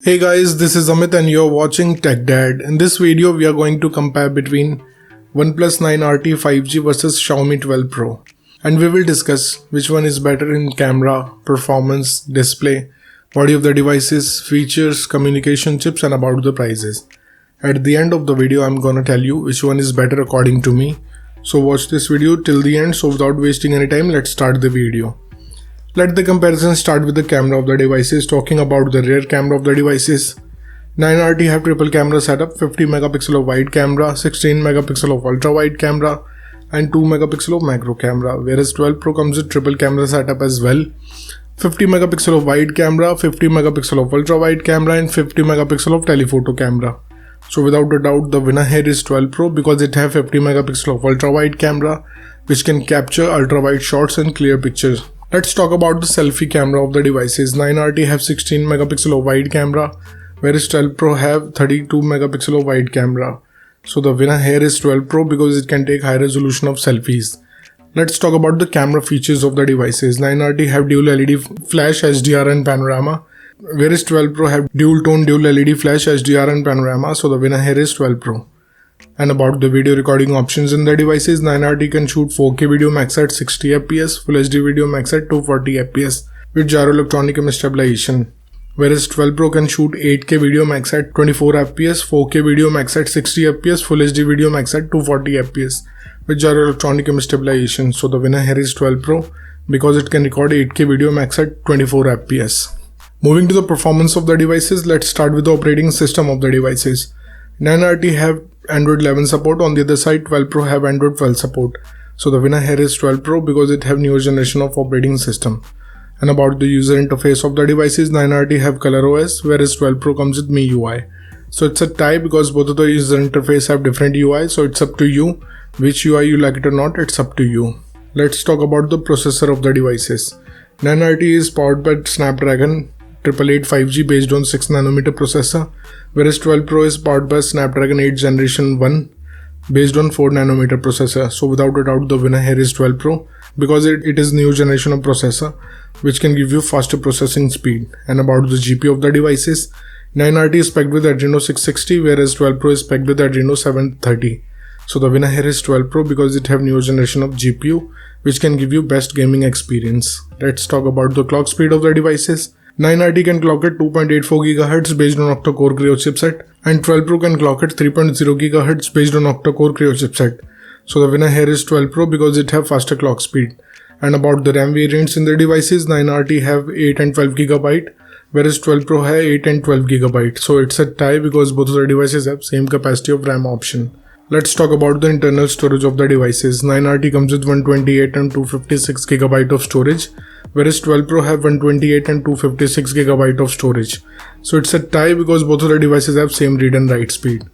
Hey guys, this is Amit and you're watching Tech Dad. In this video, we are going to compare between OnePlus 9RT 5G versus Xiaomi 12 Pro. And we will discuss which one is better in camera, performance, display, body of the devices, features, communication chips and about the prices. At the end of the video, I'm gonna tell you which one is better according to me. So watch this video till the end. So without wasting any time, let's start the video. Let the comparison start with the camera of the devices. Talking about the rear camera of the devices, 9RT have triple camera setup, 50 megapixel of wide camera, 16 megapixel of ultra wide camera and 2 megapixel of macro camera, whereas 12 Pro comes with triple camera setup as well, 50 megapixel of wide camera, 50 megapixel of ultra wide camera and 50 megapixel of telephoto camera. So without a doubt, the winner here is 12 Pro because it have 50 megapixel of ultra wide camera which can capture ultra wide shots and clear pictures. Let's talk about the selfie camera of the devices. 9RT have 16 megapixel of wide camera, whereas 12 Pro have 32 megapixel of wide camera. So the winner here is 12 Pro because it can take high resolution of selfies. Let's talk about the camera features of the devices. 9RT have dual LED flash, HDR and panorama, whereas 12 Pro have dual tone dual LED flash, HDR and panorama. So the winner here is 12 Pro. And about the video recording options in the devices, 9RT can shoot 4K video max at 60 fps, Full HD video max at 240 fps with gyro electronic image stabilization, whereas 12 Pro can shoot 8K video max at 24 fps, 4K video max at 60 fps, Full HD video max at 240 fps with gyro electronic image stabilization. So the winner here is 12 Pro because it can record 8K video max at 24 fps. Moving to the performance of the devices, let's start with the operating system of the devices. 9RT have Android 11 support. On the other side, 12 Pro have Android 12 support. So the winner here is 12 Pro because it have newer generation of operating system. And about the user interface of the devices, 9RT have ColorOS, whereas 12 Pro comes with MIUI. So it's a tie because both of the user interface have different UI. So it's up to you which UI you like it or not. It's up to you. Let's talk about the processor of the devices. 9RT is powered by Snapdragon 888 5G based on 6nm processor, whereas 12 Pro is powered by Snapdragon 8 Generation 1 based on 4nm processor. So without a doubt, the winner here is 12 Pro because it is new generation of processor which can give you faster processing speed. And about the GPU of the devices, 9RT is spec'd with Adreno 660, whereas 12 Pro is spec'd with Adreno 730. So the winner here is 12 Pro because it have new generation of GPU which can give you best gaming experience. Let's talk about the clock speed of the devices. 9RT can clock at 2.84 GHz based on octa-core Creo chipset and 12 Pro can clock at 3.0 GHz based on octa-core Creo chipset. So the winner here is 12 Pro because it have faster clock speed. And about the RAM variants in the devices, 9RT have 8 and 12 GB, whereas 12 Pro have 8 and 12 GB. So it's a tie because both of the devices have same capacity of RAM option. Let's talk about the internal storage of the devices. 9RT comes with 128 and 256 GB of storage, whereas 12 Pro have 128 and 256 GB of storage. So it's a tie because both of the devices have same read and write speed.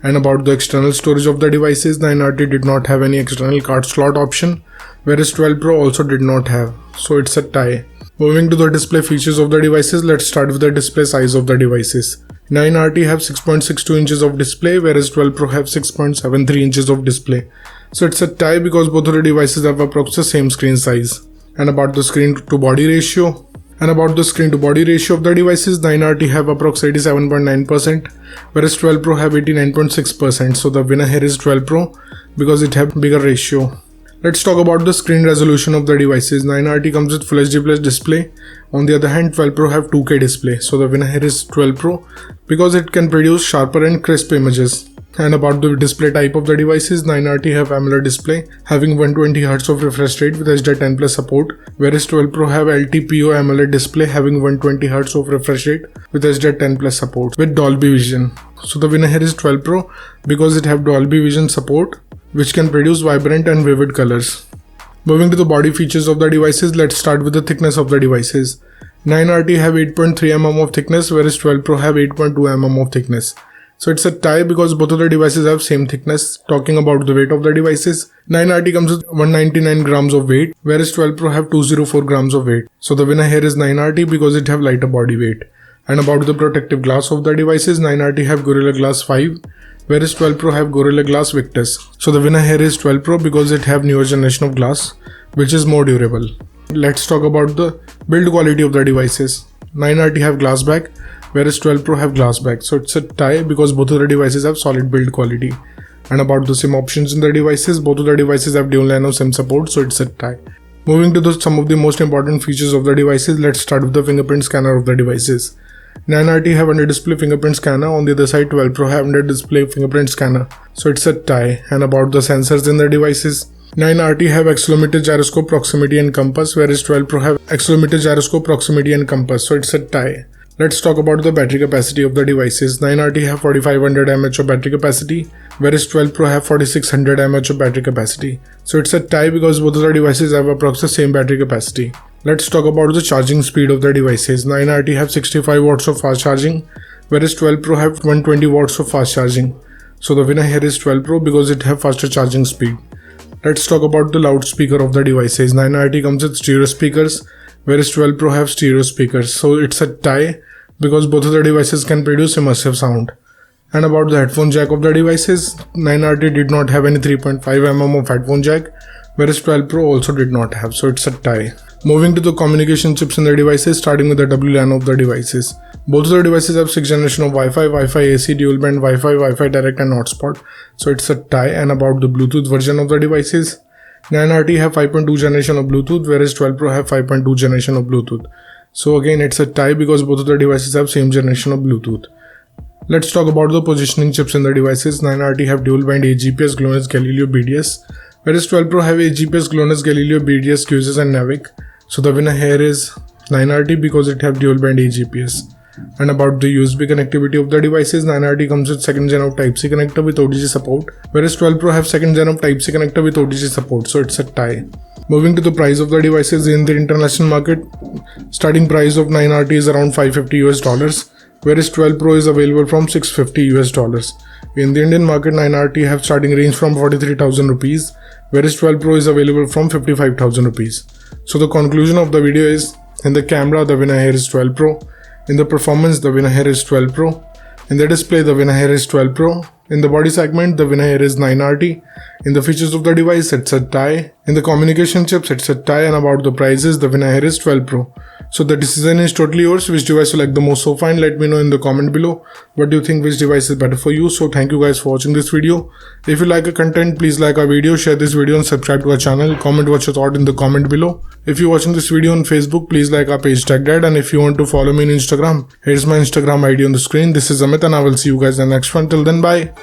And about the external storage of the devices, 9RT did not have any external card slot option, whereas 12 Pro also did not have. So it's a tie. Moving to the display features of the devices, let's start with the display size of the devices. 9RT have 6.62 inches of display, whereas 12 Pro have 6.73 inches of display. So it's a tie because both of the devices have approximately the same screen size. And about the screen to body ratio of the devices, 9RT have approximately 87.9%, whereas 12 Pro have 89.6%. So the winner here is 12 Pro because it have bigger ratio. Let's talk about the screen resolution of the devices. 9RT comes with Full HD Plus display. On the other hand, 12 Pro have 2K display. So the winner here is 12 Pro because it can produce sharper and crisp images. And about the display type of the devices, 9RT have AMOLED display having 120Hz of refresh rate with HDR10 Plus support, whereas 12 Pro have LTPO AMOLED display having 120Hz of refresh rate with HDR10 Plus support with Dolby Vision. So the winner here is 12 Pro because it have Dolby Vision support which can produce vibrant and vivid colors. Moving to the body features of the devices, let's start with the thickness of the devices. 9RT have 8.3 mm of thickness, whereas 12 Pro have 8.2 mm of thickness. So it's a tie because both of the devices have same thickness. Talking about the weight of the devices, 9RT comes with 199 grams of weight, whereas 12 Pro have 204 grams of weight. So the winner here is 9RT because it have lighter body weight. And about the protective glass of the devices, 9RT have Gorilla Glass 5, whereas 12 Pro have Gorilla Glass Victus. So the winner here is 12 Pro because it have newer generation of glass which is more durable. Let's talk about the build quality of the devices. 9RT have glass back, whereas 12 Pro have glass back. So it's a tie because both of the devices have solid build quality. And about the SIM options in the devices, both of the devices have dual nano SIM support, so it's a tie. Moving to some of the most important features of the devices, let's start with the fingerprint scanner of the devices. 9RT have under-display fingerprint scanner, on the other side 12 Pro have under-display fingerprint scanner, so it's a tie. And about the sensors in the devices, 9RT have accelerometer, gyroscope, proximity and compass, whereas 12 Pro have accelerometer, gyroscope, proximity and compass, so it's a tie. Let's talk about the battery capacity of the devices. 9RT have 4500 mAh of battery capacity, whereas 12 Pro have 4600 mAh of battery capacity. So it's a tie because both of the devices have approximately the same battery capacity. Let's talk about the charging speed of the devices. 9RT have 65 watts of fast charging, whereas 12 Pro have 120 watts of fast charging. So the winner here is 12 Pro because it have faster charging speed. Let's talk about the loudspeaker of the devices. 9RT comes with stereo speakers, whereas 12 Pro have stereo speakers. So it's a tie because both of the devices can produce immersive sound. And about the headphone jack of the devices, 9RT did not have any 3.5mm of headphone jack, whereas 12 Pro also did not have, so it's a tie. Moving to the communication chips in the devices, starting with the WLAN of the devices. Both of the devices have 6th generation of Wi-Fi, Wi-Fi AC, dual band Wi-Fi, Wi-Fi direct and hotspot, so it's a tie. And about the Bluetooth version of the devices, 9RT have 5.2 generation of Bluetooth, whereas 12 Pro have 5.2 generation of Bluetooth. So again, it's a tie because both of the devices have same generation of Bluetooth. Let's talk about the positioning chips in the devices. 9RT have dual band AGPS, GLONASS, Galileo, BDS, whereas 12 Pro have AGPS, GLONASS, Galileo, BDS, QSS and NAVIC. So the winner here is 9RT because it have dual band AGPS. And about the USB connectivity of the devices, 9RT comes with 2nd gen of Type-C connector with OTG support, whereas 12 Pro have 2nd gen of Type-C connector with OTG support, so it's a tie. Moving to the price of the devices in the international market, starting price of 9RT is around $550, whereas 12 Pro is available from $650. In the Indian market, 9RT have starting range from 43,000 rupees, whereas 12 Pro is available from 55,000 rupees. So the conclusion of the video is, in the camera, the winner here is 12 Pro. In the performance, the winner here is 12 Pro. In the display, the winner here is 12 Pro. In the body segment, the winner here is 9RT. In the features of the device, it's a tie. In the communication chips, it's a tie. And about the prices, the winner here is 12 Pro. So the decision is totally yours. Which device you like the most so far? Let me know in the comment below. What do you think, which device is better for you? So thank you guys for watching this video. If you like our content, please like our video, share this video and subscribe to our channel. Comment what you thought in the comment below. If you're watching this video on Facebook, please like our page TechDad. And if you want to follow me on Instagram, here's my Instagram ID on the screen. This is Amit and I will see you guys in the next one. Till then, bye.